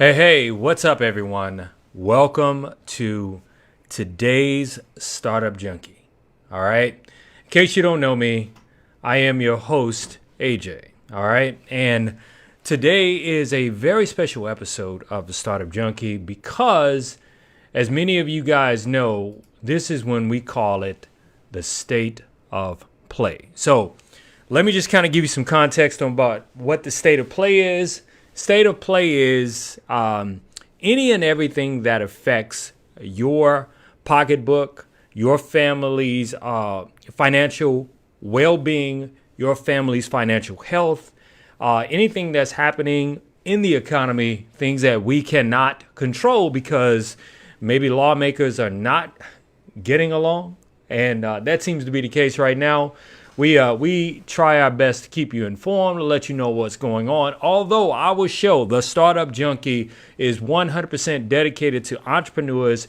Hey, what's up, everyone? Welcome to today's Startup Junkie. All right. In case you don't know me, I am your host, AJ. All right. And today is a very special episode of the Startup Junkie because, as many of you guys know, this is when we call it the state of play. So let me just kind of give you some context on about what the state of play is. State of play is any and everything that affects your pocketbook, your family's financial well-being, your family's financial health, anything that's happening in the economy, things that we cannot control because maybe lawmakers are not getting along. And that seems to be the case right now. We try our best to keep you informed, to let you know what's going on. Although our show, The Startup Junkie, is 100% dedicated to entrepreneurs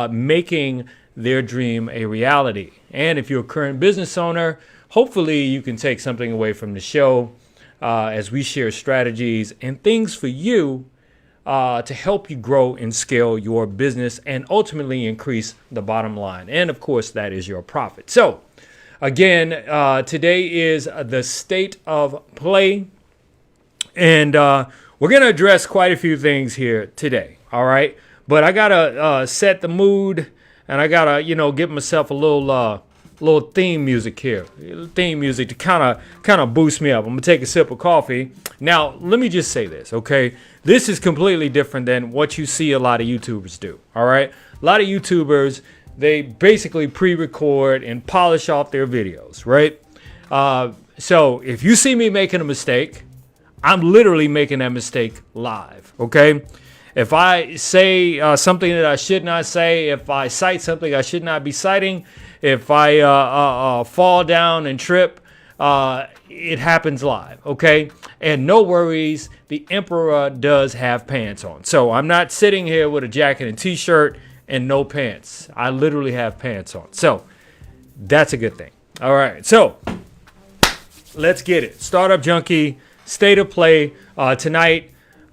making their dream a reality. And if you're a current business owner, hopefully you can take something away from the show as we share strategies and things for you to help you grow and scale your business and ultimately increase the bottom line. And of course, that is your profit. So, again, today is the state of play, and we're going to address quite a few things here today, all right? But I got to set the mood, and I got to, give myself a little theme music here, theme music to kind of boost me up. I'm going to take a sip of coffee. Now, let me just say this, okay? This is completely different than what you see a lot of YouTubers do, all right? A lot of YouTubers, they basically pre-record and polish off their videos, right? So if you see me making a mistake, I'm literally making that mistake live, okay? If I say something that I should not say, if I cite something I should not be citing, if I fall down and trip, it happens live, okay? And no worries, the emperor does have pants on. So I'm not sitting here with a jacket and t-shirt and no pants. I literally have pants on. So that's a good thing. All right. So let's get it. Startup Junkie, state of play tonight.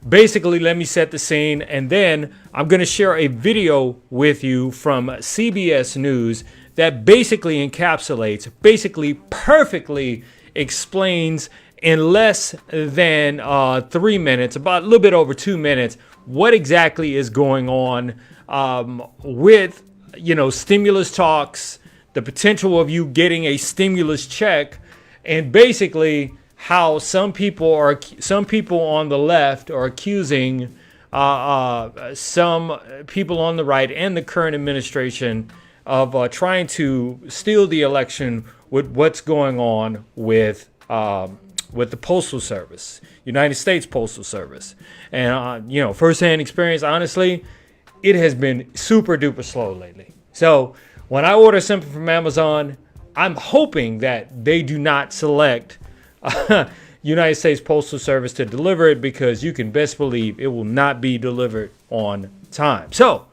Basically, let me set the scene. And then I'm going to share a video with you from CBS News that basically encapsulates, perfectly explains in less than 3 minutes, about a little bit over 2 minutes, what exactly is going on with, stimulus talks, the potential of you getting a stimulus check, and basically how some people on the left are accusing some people on the right and the current administration of trying to steal the election with what's going on with the Postal Service, United States Postal Service. And, firsthand experience, honestly, it has been super duper slow lately. So when I order something from Amazon, I'm hoping that they do not select United States Postal Service to deliver it, because you can best believe it will not be delivered on time. So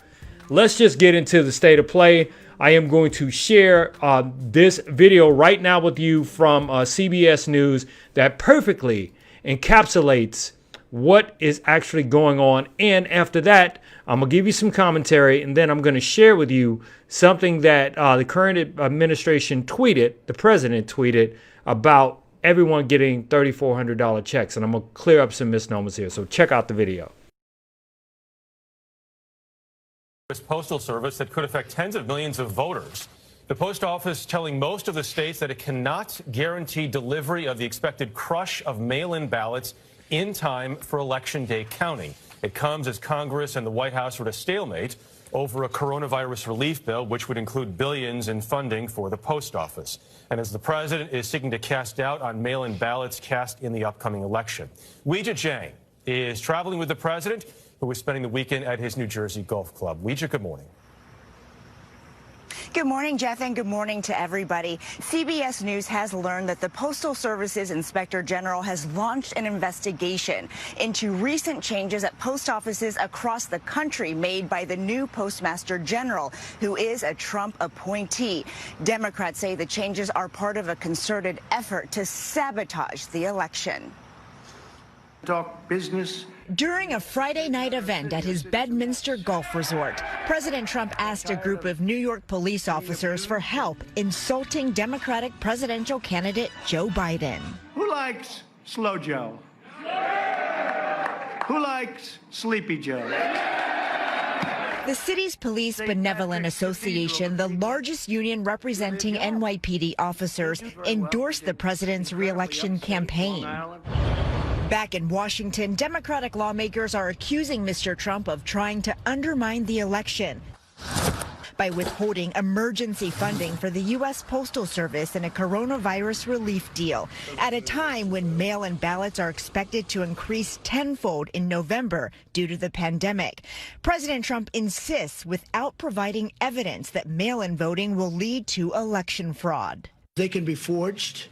let's just get into the state of play. I am going to share this video right now with you from CBS News that perfectly encapsulates what is actually going on. And after that, I'm going to give you some commentary, and then I'm going to share with you something that the current administration tweeted, the president tweeted, about everyone getting $3,400 checks. And I'm going to clear up some misnomers here. So check out the video. Postal Service that could affect tens of millions of voters. The post office telling most of the states that it cannot guarantee delivery of the expected crush of mail-in ballots in time for Election Day counting. It comes as Congress and the White House are at a stalemate over a coronavirus relief bill, which would include billions in funding for the post office. And as the president is seeking to cast doubt on mail-in ballots cast in the upcoming election. Weijia Jiang is traveling with the president, who is spending the weekend at his New Jersey golf club. Weijia, good morning. Good morning, Jeff, and good morning to everybody. CBS News has learned that the Postal Service's Inspector General has launched an investigation into recent changes at post offices across the country made by the new Postmaster General, who is a Trump appointee. Democrats say the changes are part of a concerted effort to sabotage the election. Talk business During a Friday night event at his Bedminster Golf Resort, President Trump asked a group of New York police officers for help insulting Democratic presidential candidate Joe Biden. Who likes Slow Joe? Who likes Sleepy Joe? The city's Police Benevolent Association, the largest union representing NYPD officers, endorsed the president's re-election campaign. Back in Washington, Democratic lawmakers are accusing Mr. Trump of trying to undermine the election by withholding emergency funding for the U.S. Postal Service in a coronavirus relief deal at a time when mail-in ballots are expected to increase tenfold in November due to the pandemic. President Trump insists without providing evidence that mail-in voting will lead to election fraud. They can be forged.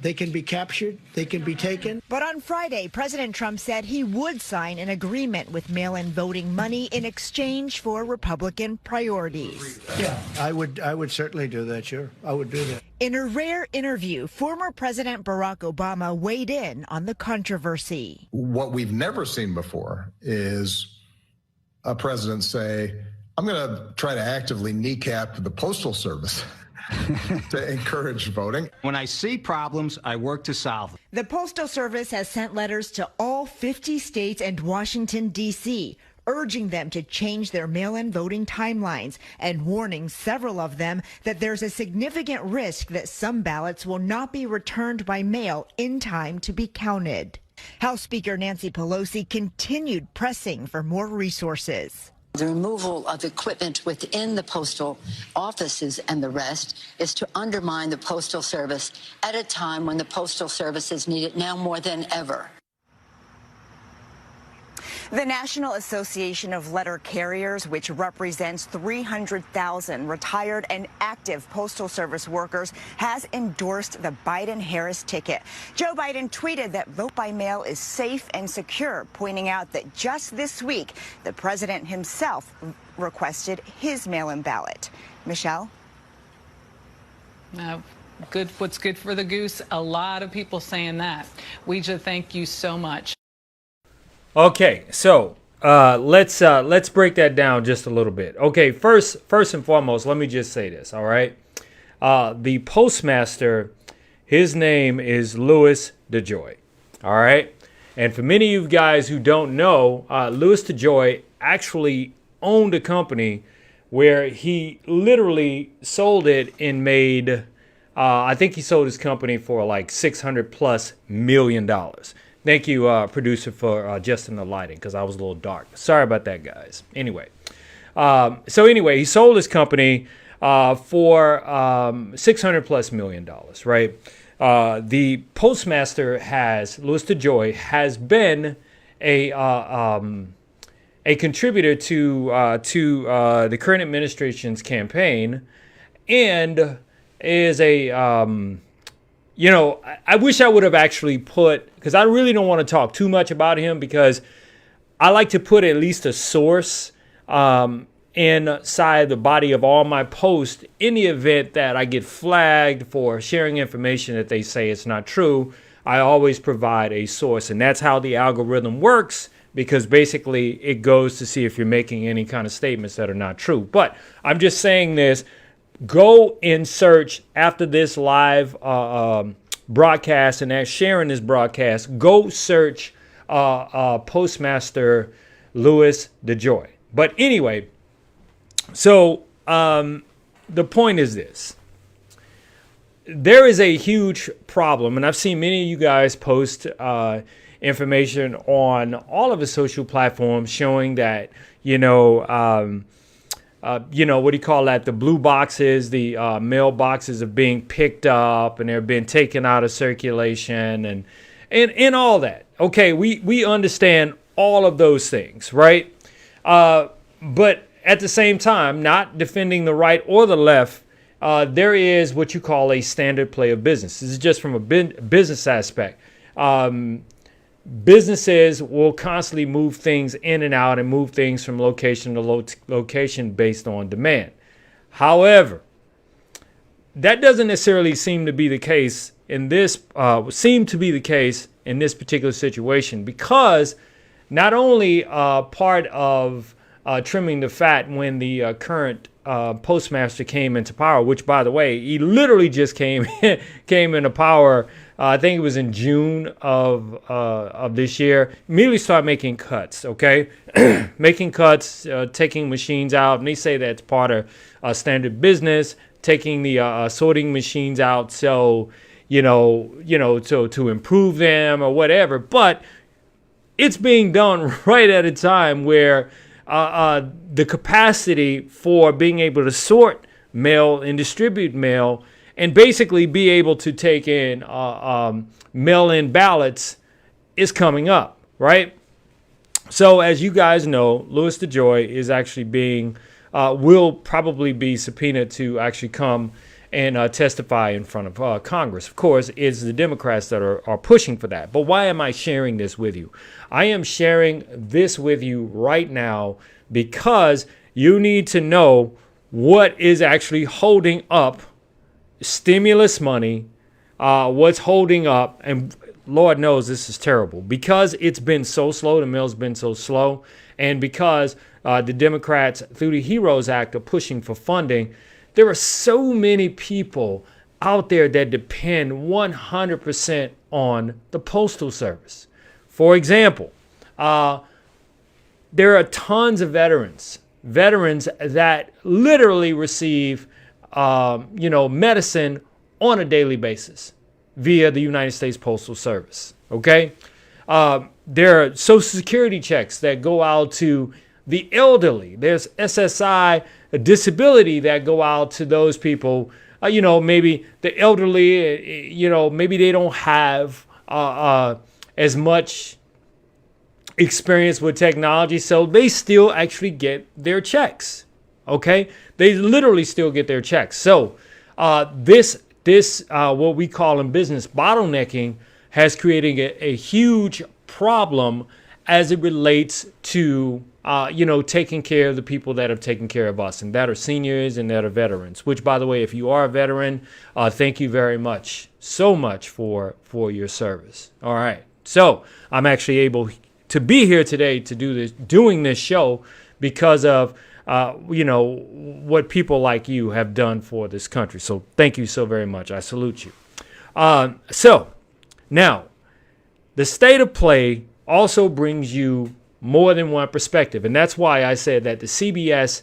They can be captured. They can be taken. But on Friday, President Trump said he would sign an agreement with mail-in voting money in exchange for Republican priorities. Yeah, I would certainly do that, sure. I would do that. In a rare interview, former President Barack Obama weighed in on the controversy. What we've never seen before is a president say, I'm going to try to actively kneecap the Postal Service to encourage voting. When I see problems, I work to solve them. The Postal Service has sent letters to all 50 states and Washington, D.C., urging them to change their mail-in voting timelines and warning several of them that there's a significant risk that some ballots will not be returned by mail in time to be counted. House Speaker Nancy Pelosi continued pressing for more resources. The removal of equipment within the postal offices and the rest is to undermine the Postal Service at a time when the Postal Service is needed now more than ever. The National Association of Letter Carriers, which represents 300,000 retired and active Postal Service workers, has endorsed the Biden-Harris ticket. Joe Biden tweeted that vote by mail is safe and secure, pointing out that just this week, the president himself requested his mail-in ballot. Michelle? Good. What's good for the goose? A lot of people saying that. Weija, thank you so much. Okay, so let's break that down just a little bit. Okay, first and foremost, let me just say this. All right, the postmaster, his name is Louis DeJoy. All right, and for many of you guys who don't know, Louis DeJoy actually owned a company where he literally sold it and made, I think he sold his company for like $600+ million. Thank you, producer, for adjusting the lighting because I was a little dark. Sorry about that, guys. Anyway, he sold his company for $600+ million, right? The postmaster Louis DeJoy has been a contributor to the current administration's campaign, and is a I wish I would have actually put, because I really don't want to talk too much about him, because I like to put at least a source inside the body of all my posts in the event that I get flagged for sharing information that they say it's not true. I always provide a source, and that's how the algorithm works, because basically it goes to see if you're making any kind of statements that are not true. But I'm just saying this. Go and search after this live broadcast and as sharing this broadcast. Go search Postmaster Louis DeJoy. But anyway, so the point is this. There is a huge problem, and I've seen many of you guys post information on all of the social platforms showing that, what do you call that? The blue boxes, the mailboxes are being picked up and they're being taken out of circulation and all that. Okay, we understand all of those things, right? But at the same time, not defending the right or the left, there is what you call a standard play of business. This is just from a business aspect. Businesses will constantly move things in and out and move things from location to location based on demand. However, that doesn't necessarily seem to be the case in this particular situation, because not only part of trimming the fat when the current postmaster came into power, which, by the way, he literally just came into power. I think it was in June of this year. Immediately started making cuts. Okay, making cuts, taking machines out, and they say that's part of standard business. Taking the sorting machines out, so to improve them or whatever. But it's being done right at a time where the capacity for being able to sort mail and distribute mail and basically be able to take in mail-in ballots is coming up, right? So as you guys know, Louis DeJoy is actually will probably be subpoenaed to actually come and testify in front of Congress. Of course, it's the Democrats that are pushing for that. But why am I sharing this with you? I am sharing this with you right now because you need to know what is actually holding up stimulus money, what's holding up, and Lord knows this is terrible because it's been so slow, the mail's been so slow, and because the Democrats, through the HEROES Act, are pushing for funding. There are so many people out there that depend 100% on the Postal Service. For example, there are tons of veterans that literally receive, medicine on a daily basis via the United States Postal Service. Okay, there are Social Security checks that go out to the elderly. There's SSI disability that go out to those people. Maybe the elderly. Maybe they don't have as much experience with technology, so they still actually get their checks. Okay, they literally still get their checks. So this what we call in business bottlenecking has created a huge problem as it relates to taking care of the people that have taken care of us, and that are seniors and that are veterans. Which, by the way, if you are a veteran, thank you very much, so much for your service. All right, so I'm actually able to be here today to doing this show because of what people like you have done for this country. So thank you so very much. I salute you. So now, the state of play also brings you more than one perspective. And that's why I said that the CBS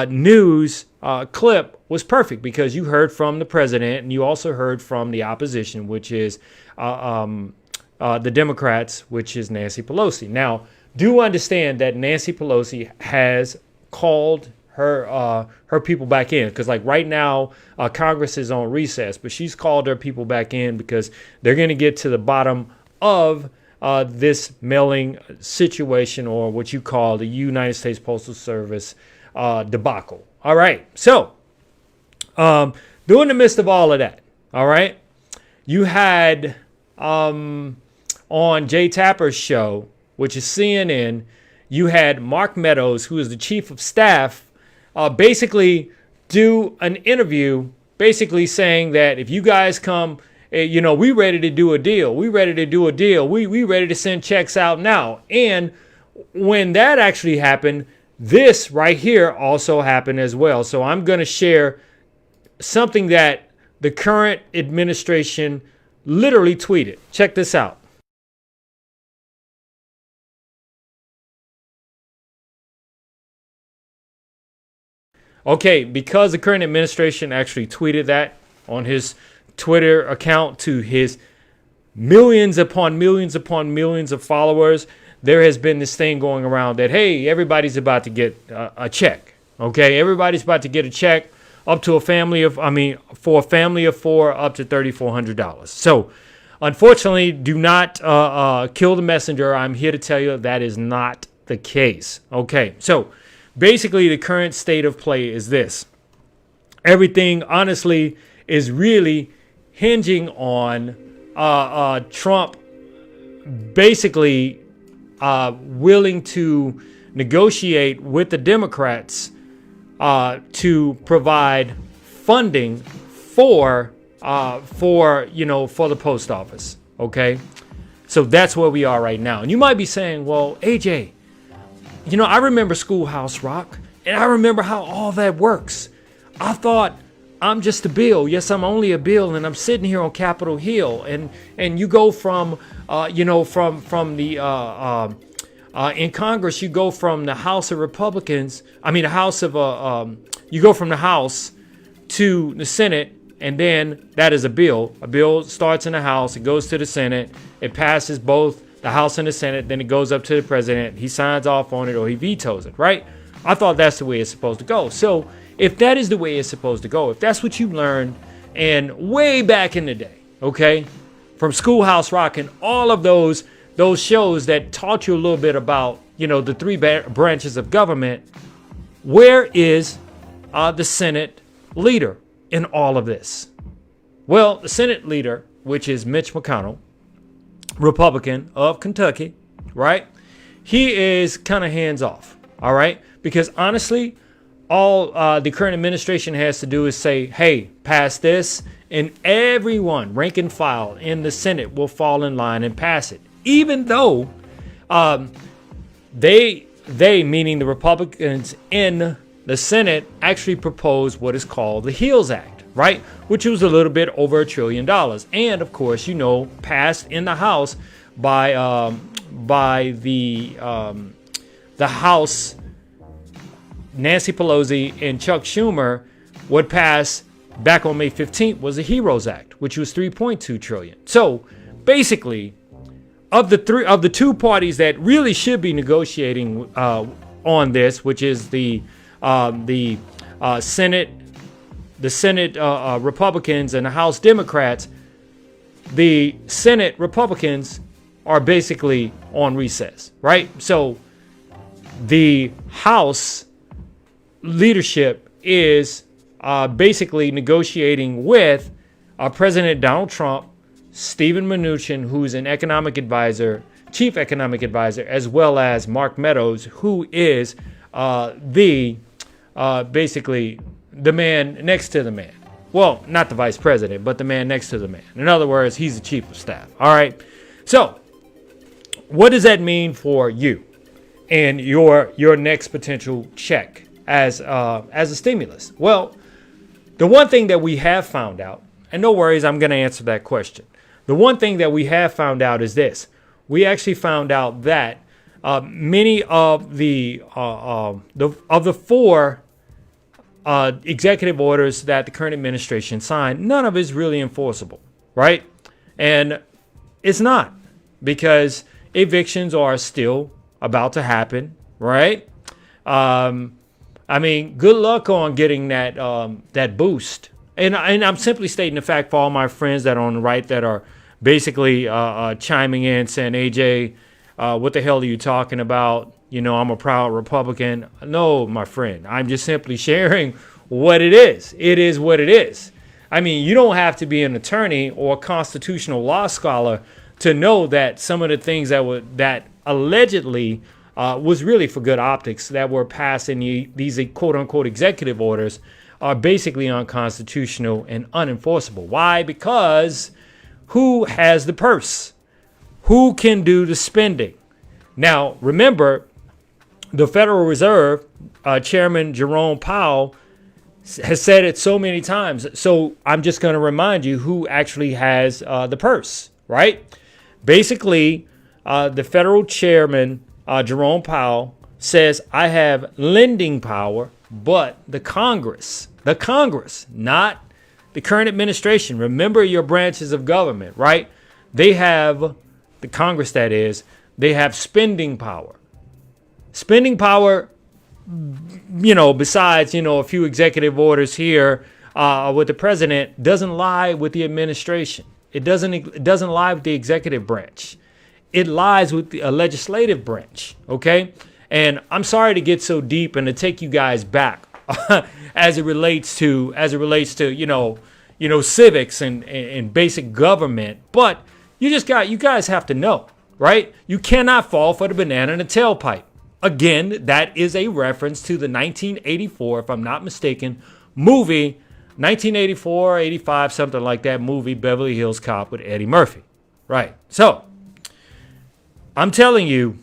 news clip was perfect, because you heard from the president and you also heard from the opposition, which is the Democrats, which is Nancy Pelosi. Now, do understand that Nancy Pelosi has called her people back in, because like right now Congress is on recess, but she's called her people back in because they're going to get to the bottom of this mailing situation, or what you call the United States Postal Service debacle. All right, so during the midst of all of that, all right, you had on Jay Tapper's show, which is CNN, you had Mark Meadows, who is the chief of staff, basically do an interview, basically saying that if you guys come, we ready to do a deal. We ready to do a deal. We ready to send checks out now. And when that actually happened, this right here also happened as well. So I'm going to share something that the current administration literally tweeted. Check this out. Okay, because the current administration actually tweeted that on his Twitter account to his millions upon millions upon millions of followers, there has been this thing going around that, hey, everybody's about to get a check. Okay, everybody's about to get a check up to for a family of four, up to $3,400. So, unfortunately, do not kill the messenger. I'm here to tell you that is not the case. Okay, so basically, the current state of play is this. Everything, honestly, is really hinging on Trump basically willing to negotiate with the Democrats to provide funding for the post office. Okay, So that's where we are right now. And you might be saying, well, AJ, I remember Schoolhouse Rock, and I remember how all that works. I thought I'm just a bill. Yes, I'm only a bill, and I'm sitting here on Capitol Hill. And you go from, from the in Congress, you go from the House of Republicans. The House of you go from the House to the Senate, and then that is a bill. A bill starts in the House, it goes to the Senate, it passes both the House and the Senate, then it goes up to the president. He signs off on it or he vetoes it, right? I thought that's the way it's supposed to go. So if that is the way it's supposed to go, if that's what you learned and way back in the day, okay, from Schoolhouse Rock and all of those shows that taught you a little bit about, the three branches of government, where is the Senate leader in all of this? Well, the Senate leader, which is Mitch McConnell, Republican of Kentucky, right? He is kind of hands off, all right? Because honestly, all the current administration has to do is say, hey, pass this, and everyone, rank and file in the Senate, will fall in line and pass it. Even though they, meaning the Republicans in the Senate, actually proposed what is called the HEALS Act, right? Which was a little bit over $1 trillion. And of course, passed in the House by the House, Nancy Pelosi and Chuck Schumer. What passed back on May 15th was the HEROES Act, which was $3.2 trillion. So basically, of the two parties that really should be negotiating on this, which is the Senate Republicans and the House Democrats, the Senate Republicans are basically on recess, right? So the House leadership is basically negotiating with President Donald Trump, Steven Mnuchin, who's an economic advisor, chief economic advisor, as well as Mark Meadows, who is basically the man next to the man. Well, not the vice president, but the man next to the man. In other words, he's the chief of staff. All right. So what does that mean for you and your next potential check as a stimulus? Well, the one thing that we have found out, and no worries, I'm going to answer that question. The one thing that we have found out is this. We actually found out that many of the four executive orders that the current administration signed, none of it is really enforceable, right? And it's not, because evictions are still about to happen, right? Good luck on getting that boost. And I'm simply stating the fact for all my friends that are on the right that are basically chiming in saying, AJ, what the hell are you talking about? I'm a proud Republican. No, my friend, I'm just simply sharing what it is. It is what it is. You don't have to be an attorney or a constitutional law scholar to know that some of the things that allegedly was really for good optics that were passed in these quote unquote executive orders are basically unconstitutional and unenforceable. Why? Because who has the purse? Who can do the spending? Now, remember, the Federal Reserve Chairman Jerome Powell has said it so many times. So I'm just going to remind you who actually has the purse, right? Basically, the federal chairman, Jerome Powell, says, I have lending power, but the Congress, not the current administration. Remember your branches of government, right? They have, the Congress that is, they have spending power. Spending power, besides, a few executive orders here with the president, doesn't lie with the administration. It doesn't lie with the executive branch. It lies with the legislative branch, okay? And I'm sorry to get so deep and to take you guys back as it relates to civics and basic government, but you guys have to know, right? You cannot fall for the banana in the tailpipe. Again, that is a reference to the 1984, if I'm not mistaken, movie, 1984, 85, something like that movie, Beverly Hills Cop with Eddie Murphy. Right. So I'm telling you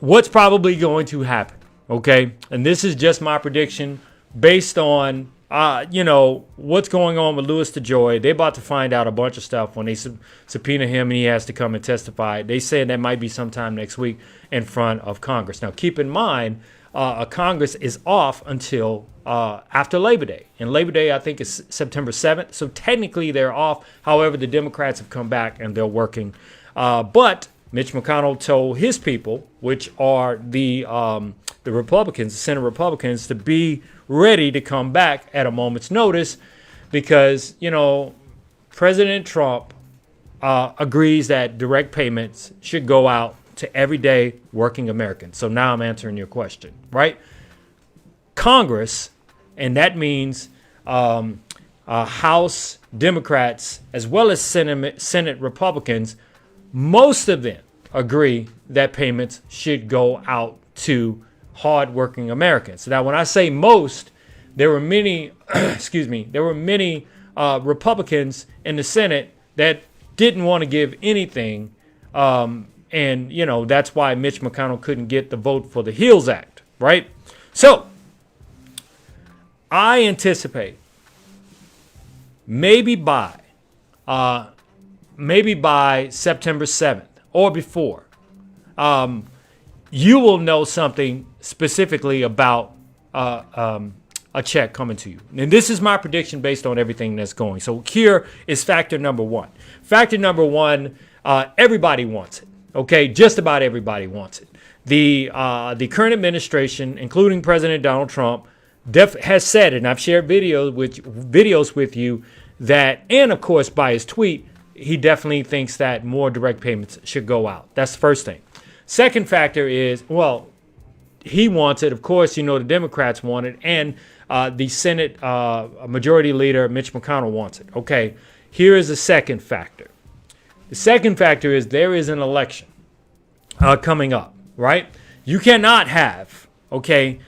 what's probably going to happen. Okay. And this is just my prediction based on, what's going on with Louis DeJoy. They're about to find out a bunch of stuff when they subpoena him and he has to come and testify. They say that might be sometime next week in front of Congress. Now, keep in mind, Congress is off until after Labor Day. And Labor Day, I think, is September 7th. So technically they're off. However, the Democrats have come back and they're working. But Mitch McConnell told his people, which are the Republicans, the Senate Republicans, to be ready to come back at a moment's notice because, President Trump agrees that direct payments should go out to everyday working Americans. So now I'm answering your question, right? Congress, and that means House Democrats as well as Senate Republicans, most of them agree that payments should go out to hardworking Americans. Now, when I say most, there were many, Republicans in the Senate that didn't want to give anything. And that's why Mitch McConnell couldn't get the vote for the HEALS Act, right? So I anticipate maybe by September 7th or before, you will know something specifically about a check coming to you. And this is my prediction based on everything that's going. So here is factor number one. Factor number one, everybody wants it. Okay, just about everybody wants it. The current administration, including President Donald Trump, has said, and I've shared videos with you that, and of course by his tweet, he definitely thinks that more direct payments should go out. That's the first thing. Second factor is, well, he wants it. Of course, the Democrats want it, and the Senate Majority Leader Mitch McConnell wants it. Okay, here is the second factor. The second factor is there is an election coming up, right? You cannot have, during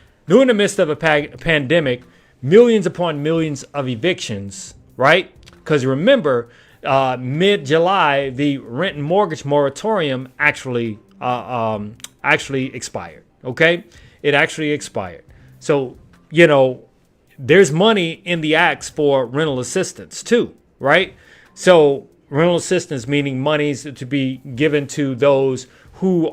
the midst of a pandemic, millions upon millions of evictions, right? Because remember, mid-July, the rent and mortgage moratorium actually expired, okay? It actually expired. So, there's money in the acts for rental assistance too, right? So rental assistance meaning monies to be given to those who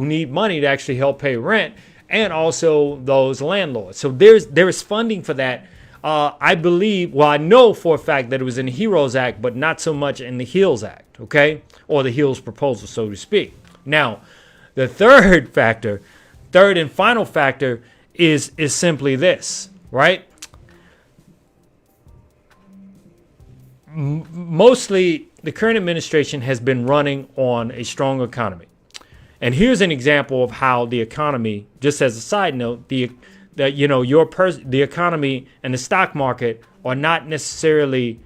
need money to actually help pay rent, and also those landlords. So there is funding for that. I know for a fact that it was in the HEROES Act, but not so much in the HEALS Act, okay? Or the HEALS proposal, so to speak. Now, the third and final factor is simply this, right? Mostly, the current administration has been running on a strong economy. And here's an example of how the economy, just as a side note, the economy and the stock market are not necessarily,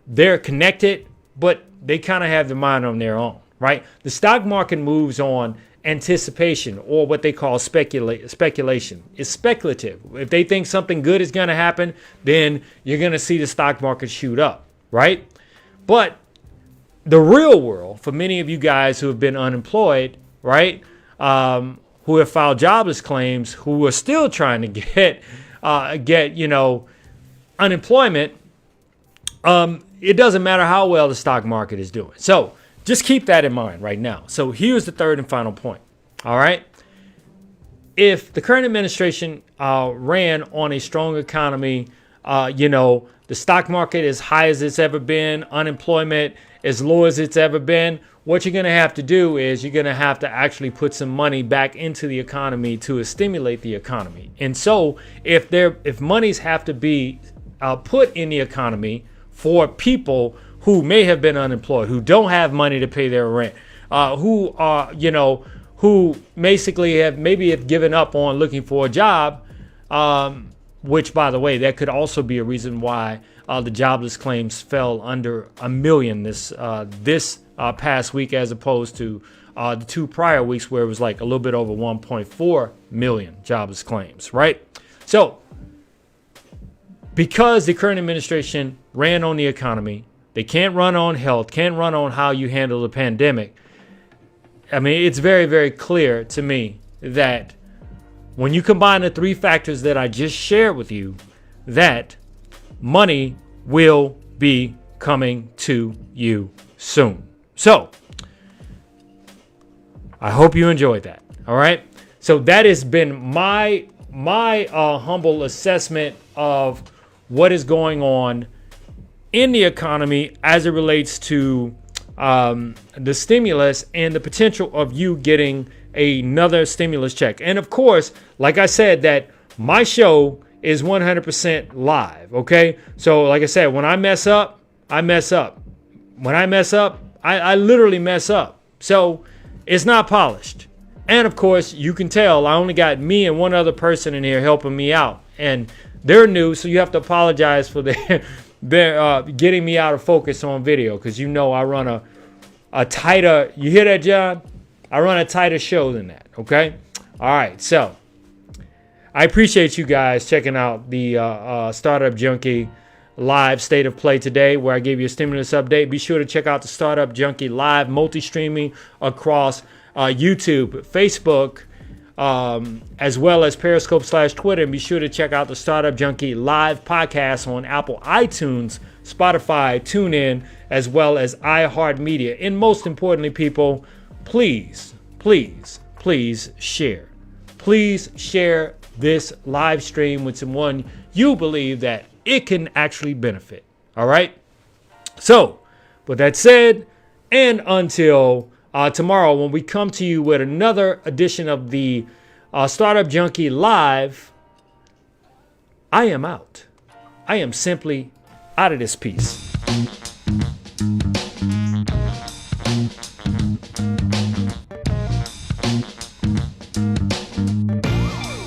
they're connected, but they kind of have their mind on their own, right? The stock market moves on anticipation, or what they call speculation. It's speculative. If they think something good is going to happen, then you're going to see the stock market shoot up, right? But the real world, for many of you guys who have been unemployed, right, who have filed jobless claims, who are still trying to get unemployment, it doesn't matter how well the stock market is doing. So just keep that in mind right now. So here's the third and final point. All right. If the current administration ran on a strong economy, the stock market as high as it's ever been, unemployment as low as it's ever been, what you're going to have to do is you're going to have to actually put some money back into the economy to stimulate the economy. And so if monies have to be put in the economy for people who may have been unemployed, who don't have money to pay their rent, who basically have given up on looking for a job, which, by the way, that could also be a reason why the jobless claims fell under 1 million this past week, as opposed to the 2 prior weeks where it was like a little bit over 1.4 million jobless claims, right? So because the current administration ran on the economy, they can't run on health, can't run on how you handle the pandemic. I mean, it's very, very clear to me that when you combine the three factors that I just shared with you, that money will be coming to you soon. So I hope you enjoyed that. All right. So that has been my humble assessment of what is going on in the economy as it relates to the stimulus and the potential of you getting another stimulus check. And of course, like I said, that my show is 100% live. Okay. So like I said, when I mess up, I mess up. When I mess up, I literally mess up. So it's not polished. And of course, you can tell I only got me and one other person in here helping me out. And they're new, so you have to apologize for their getting me out of focus on video. Because you know I run a tighter, you hear that, John? I run a tighter show than that, okay? All right, so I appreciate you guys checking out the Startup Junkie live state of play today, where I gave you a stimulus update. Be sure to check out the Startup Junkie live multi-streaming across YouTube, Facebook, as well as Periscope /Twitter. And be sure to check out the Startup Junkie live podcast on Apple iTunes, Spotify, TuneIn, as well as iHeartMedia. And most importantly, people, please, please, please share. Please share this live stream with someone you believe that it can actually benefit. All right. So with that said, and until tomorrow, when we come to you with another edition of the Startup Junkie Live, I am out. I am simply out of this piece.